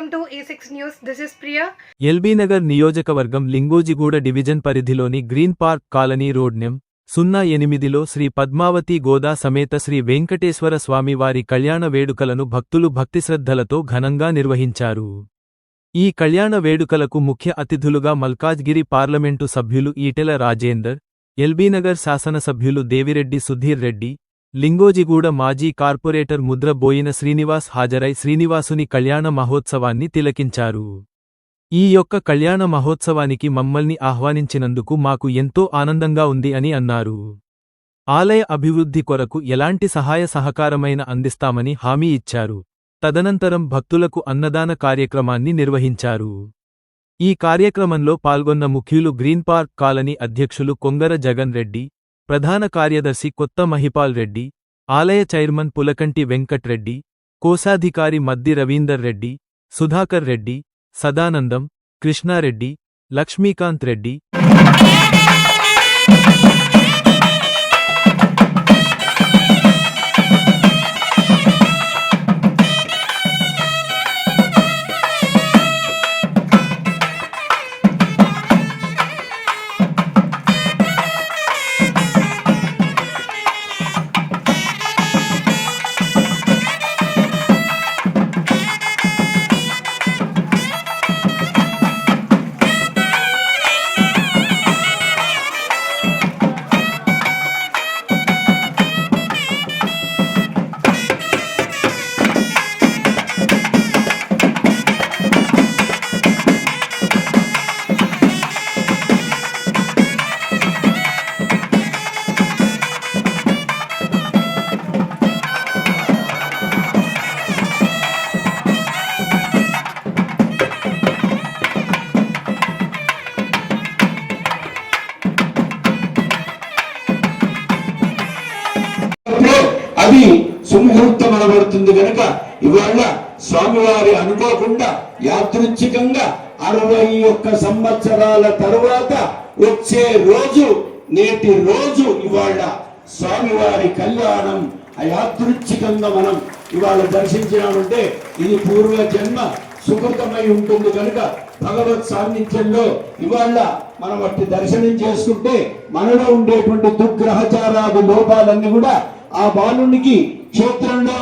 Welcome to A6 News. This is Priya. LB Nagar నియోజకవర్గం Lingojiguda division పరిధిలోని green park colony road no 08లో శ్రీ పద్మావతి గోదా సమేత శ్రీ వెంకటేశ్వర స్వామివారి కళ్యాణ వేడుకలను భక్తులు భక్తిశ్రద్ధలతో ఘనంగా నిర్వహించారు. ఈ కళ్యాణ వేడుకలకు ముఖ్య అతిథులుగా మల్కాజ్గిరి పార్లమెంటు సభ్యులు ఈటెల రాజేందర్, ఎల్బీనగర్ శాసనసభ్యులు దేవిరెడ్డి సుధీర్ రెడ్డి, లింగోజిగూడ మాజీ కార్పొరేటర్ ముద్ర బోయిన శ్రీనివాస్ హాజరై శ్రీనివాసుని కళ్యాణ మహోత్సవాన్ని తిలకించారు. ఈ యొక్క కళ్యాణ మహోత్సవానికి మమ్మల్ని ఆహ్వానించినందుకు మాకు ఎంతో ఆనందంగా ఉంది అని అన్నారు. ఆలయ అభివృద్ధి కొరకు ఎలాంటి సహాయ సహకారమైన అందిస్తామని హామీ ఇచ్చారు. తదనంతరం భక్తులకు అన్నదాన కార్యక్రమాన్ని నిర్వహించారు. ఈ కార్యక్రమంలో పాల్గొన్న ముఖ్యులు గ్రీన్ పార్క్ కాలనీ అధ్యక్షులు కొంగర జగన్ రెడ్డి, ప్రధాన కార్యదర్శి కొత్త మహిపాల్ రెడ్డి, ఆలయ చైర్మన్ పులకంటి వెంకట్ రెడ్డి, కోశాధికారి మద్ది రవీందర్ రెడ్డి, సుధాకర్ రెడ్డి, సదానందం, కృష్ణారెడ్డి, లక్ష్మీకాంత్ రెడ్డి, అది సుముహూర్తం అనబడుతుంది కనుక ఇవాళ స్వామివారి అనుకోకుండా యాదృచ్ఛికంగా 61 సంవత్సరాల తరువాత వచ్చే రోజు నేటి రోజు ఇవాళ స్వామివారి కళ్యాణం యాదృచ్ఛికంగా మనం ఇవాళ దర్శించినామంటే ఇది పూర్వ జన్మ సుకృతమై ఉంటుంది కనుక భగవత్ సాన్నిధ్యంలో ఇవాళ మనం అట్టి దర్శనం చేసుకుంటే మనలో ఉండేటువంటి దుగ్రహచారాది లోపాలన్నీ కూడా ఆ బాలునికి క్షేత్రంలో